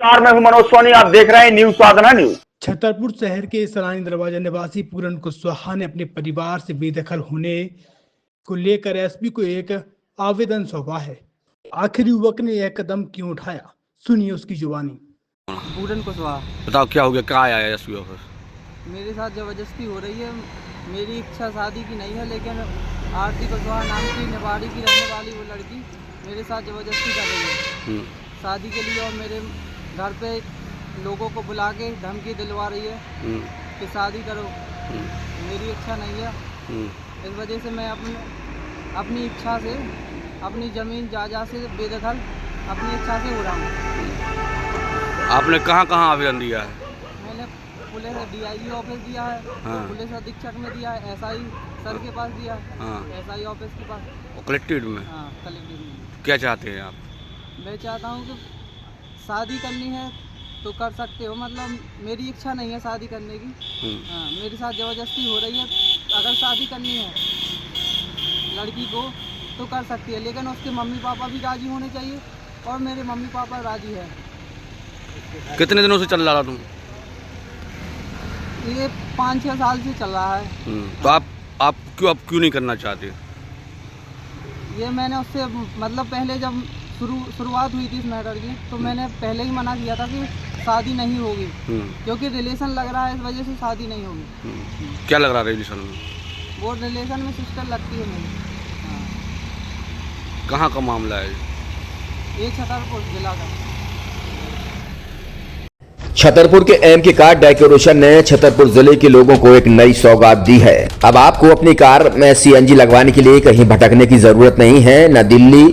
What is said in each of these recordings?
मैं हूं मनोज सोनी, आप देख रहे हैं न्यूज साधना न्यूज। छतरपुर शहर के सरानी दरवाजा निवासी पूरन कुशवाहा ने अपने परिवार से बेदखल होने को लेकर एसपी को एक आवेदन सौंपा है। आखिर युवक ने यह कदम क्यों उठाया, सुनिए उसकी जुबानी। पूरन कुशवाहा, बताओ क्या हो गया, क्या आया है एसपी ऑफिस? मेरे साथ जबरदस्ती हो रही है। मेरी इच्छा शादी की नहीं है, लेकिन आरती कुशवाहा नाम की निवाड़ी की रहने वाली वो लड़की मेरे साथ जबरदस्ती कर रही है शादी के लिए, और मेरे घर पे लोगों को बुला के धमकी दिलवा रही है कि शादी करो। मेरी इच्छा नहीं है, इस वजह से मैं अपनी इच्छा से, अपनी ज़मीन जायदाद से बेदखल अपनी इच्छा से हो रहा हूँ। आपने कहाँ कहाँ आवेदन दिया है? मैंने पुलिस DIG ऑफिस दिया है, पुलिस अधीक्षक में दिया है, SI सर के पास दिया है, SI ऑफिस के पास, और कलेक्ट्रेट में? हाँ, कलेक्ट्रेट में। क्या चाहते हैं आप? मैं चाहता हूँ कि शादी करनी है तो कर सकते हो, मतलब मेरी इच्छा नहीं है शादी करने की। हाँ, मेरे साथ ज़बरदस्ती हो रही है। अगर शादी करनी है लड़की को तो कर सकती है, लेकिन उसके मम्मी पापा भी राज़ी होने चाहिए, और मेरे मम्मी पापा राज़ी है। कितने दिनों से चल रहा तुम? ये 5-6 साल से चल रहा है। तो आप क्यों नहीं करना चाहते? ये मैंने उससे मतलब पहले जब शुरुआत हुई थी इस मैटर की, तो मैंने पहले ही मना किया था कि शादी नहीं होगी, क्योंकि रिलेशन लग रहा है, इस वजह से शादी नहीं होगी। क्या लग रहा है रिलेशन में? वो रिलेशन में सिस्टर लगती है मेरी। हाँ। कहाँ का मामला है ये छतरपुर जिला का। छतरपुर के एमके कार डेकोरेशन ने छतरपुर जिले के लोगों को एक नई सौगात दी है। अब आपको अपनी कार में CNG लगवाने के लिए कहीं भटकने की जरूरत नहीं है, न दिल्ली,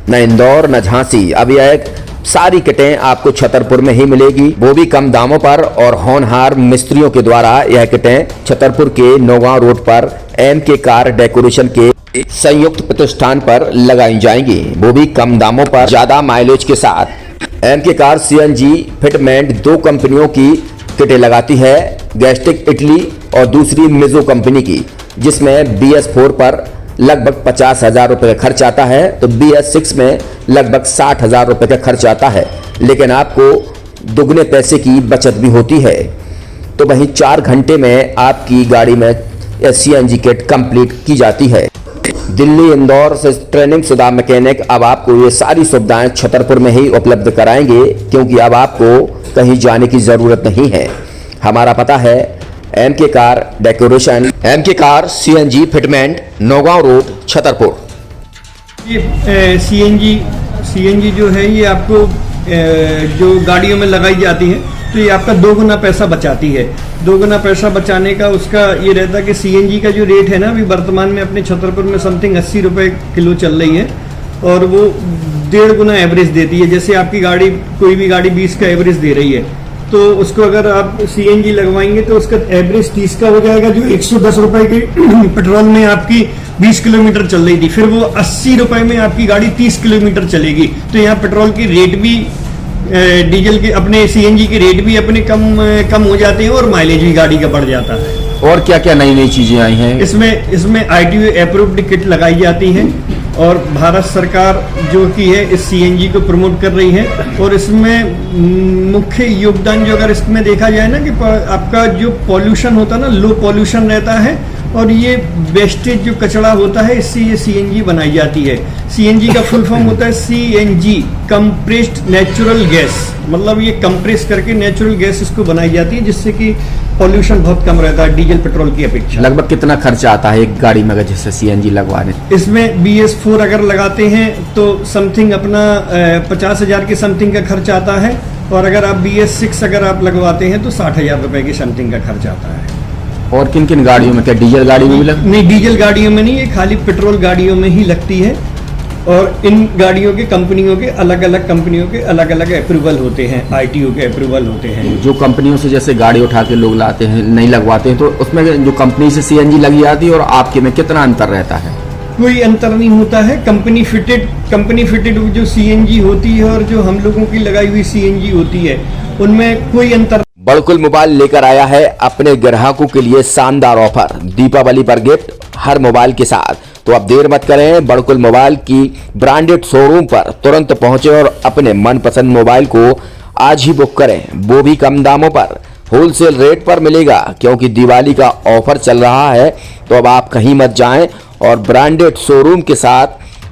न इंदौर, न झांसी। अब यह सारी किटें आपको छतरपुर में ही मिलेगी, वो भी कम दामों पर, और होनहार मिस्त्रियों के द्वारा यह किटें छतरपुर के नौगांव रोड पर एमके कार डेकोरेशन के संयुक्त प्रतिष्ठान पर लगाई जाएंगी, वो भी कम दामों पर, ज्यादा माइलेज के साथ। एमके कार CNG फिटमेंट 2 कंपनियों की किटें लगाती है, गैस्टिक इटली और दूसरी मिजो कंपनी की, जिसमें BS4 पर लगभग 50,000 रुपए का खर्च आता है, तो BS6 में लगभग 60,000 रुपए का खर्च आता है, लेकिन आपको दुगने पैसे की बचत भी होती है। तो वहीं 4 घंटे में आपकी गाड़ी में CNG किट कंप्लीट की जाती है। दिल्ली, इंदौर से ट्रेनिंग शुदा मैकेनिक अब आपको ये सारी सुविधाएं छतरपुर में ही उपलब्ध कराएंगे, क्योंकि अब आपको कहीं जाने की जरूरत नहीं है। हमारा पता है MK car decoration, MK car CNG fitment, Naugaon road, Chhatarpur. ये CNG जो है ये आपको जो गाड़ियों में लगाई जाती है, तो ये आपका 2 गुना पैसा बचाती है। 2 गुना पैसा बचाने का उसका ये रहता है कि CNG का जो रेट है ना, अभी वर्तमान में अपने छतरपुर में समथिंग 80 रुपये किलो चल रही है, और वो 1.5 गुना एवरेज देती है। जैसे आपकी गाड़ी, कोई भी गाड़ी 20 का एवरेज दे रही है, तो उसको अगर आप CNG लगवाएंगे तो उसका एवरेज 30 का हो जाएगा, जो 110 रुपए की पेट्रोल में आपकी 20 किलोमीटर चल रही थी, फिर वो 80 रुपए में आपकी गाड़ी 30 किलोमीटर चलेगी। तो यहाँ पेट्रोल की रेट भी, डीजल के, अपने CNG के रेट भी अपने कम हो जाते हैं, और माइलेज भी गाड़ी का बढ़ जाता है। और क्या क्या नई चीजें आई हैं? इसमें ITO अप्रूव्ड किट लगाई जाती हैं, और भारत सरकार जो की है इस CNG को प्रमोट कर रही है। और इसमें मुख्य योगदान जो अगर इसमें देखा जाए ना, कि आपका जो पॉल्यूशन होता है ना, लो पॉल्यूशन रहता है, और ये वेस्टेज जो कचरा होता है, इससे ये CNG बनाई जाती है। CNG का फुल फॉर्म होता है CNG, कंप्रेस्ड नेचुरल गैस, मतलब ये कंप्रेस करके नेचुरल गैस इसको बनाई जाती है, जिससे कि पॉल्यूशन बहुत कम रहता है डीजल पेट्रोल की अपेक्षा। लगभग कितना खर्चा आता है एक गाड़ी में अगर जैसे CNG लगवाने? इसमें BS4 अगर लगाते हैं तो समथिंग अपना 50,000 के समथिंग का खर्च आता है, और अगर आप BS6 अगर आप लगवाते हैं तो 60,000 रुपए की समथिंग का खर्च आता है। और किन किन गाड़ियों में? क्या डीजल गाड़ी में भी नहीं, डीजल गाड़ियों में नहीं, ये खाली पेट्रोल गाड़ियों में ही लगती है। और इन गाड़ियों के कंपनियों के अलग अलग अप्रूवल होते हैं, ITO के अप्रूवल होते हैं। जो कंपनियों से जैसे गाड़ी उठा के लोग लाते हैं, नहीं लगवाते हैं, तो उसमें जो कंपनी से CNG लगी जाती है और आपके में कितना अंतर रहता है? कोई अंतर नहीं होता है। कंपनी फिटेड जो CNG होती है और जो हम लोगों की लगाई हुई CNG होती है, उनमें कोई अंतर। बड़कुल मोबाइल लेकर आया है अपने ग्राहकों के लिए शानदार ऑफर, दीपावली पर गिफ्ट हर मोबाइल के साथ। तो अब देर मत करें, बड़कुल मोबाइल की ब्रांडेड शोरूम पर तुरंत पहुंचे और अपने मनपसंद मोबाइल को आज ही बुक करें, वो भी कम दामों पर, होलसेल रेट पर मिलेगा। क्योंकि दिवाली का ऑफर चल रहा है, तो अब आप कहीं मत जाएं और ब्रांडेड शोरूम के साथ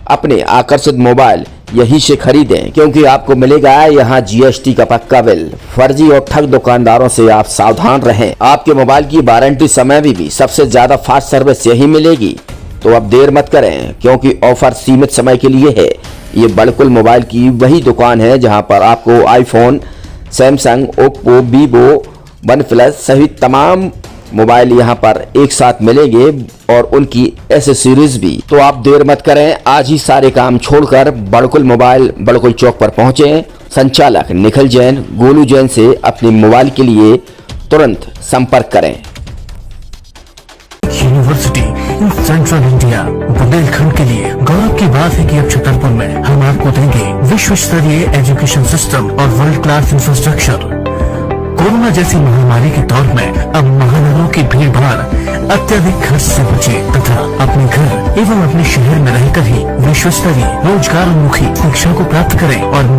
अपने आकर्षित मोबाइल यहीं से खरीदें, क्योंकि आपको मिलेगा यहाँ GST का पक्का बिल। फर्जी और ठग दुकानदारों से आप सावधान रहें। आपके मोबाइल की वारंटी समय में भी सबसे ज्यादा फास्ट सर्विस यही मिलेगी। तो अब देर मत करें, क्योंकि ऑफर सीमित समय के लिए है। ये बड़कुल मोबाइल की वही दुकान है जहां पर आपको iPhone, Samsung, Oppo, Vivo, OnePlus सहित तमाम मोबाइल यहां पर एक साथ मिलेंगे और उनकी एसेसरीज भी। तो आप देर मत करें, आज ही सारे काम छोड़कर बड़कुल मोबाइल बड़कुल चौक पर पहुंचे। संचालक निखिल जैन, गोलू जैन से अपने मोबाइल के लिए तुरंत संपर्क करें। University in central India Bundelkhand के लिए गौरव की बात है कि अब छतरपुर में हम आपको देंगे विश्व स्तरीय एजुकेशन सिस्टम और वर्ल्ड क्लास इंफ्रास्ट्रक्चर। कोरोना जैसी महामारी के दौर में अब महानगरों की भीड़ भाड़ अत्यधिक खर्च से बचे तथा अपने घर एवं अपने शहर में रहकर ही विश्व स्तरीय रोजगार उन्मुखी शिक्षा को प्राप्त करें और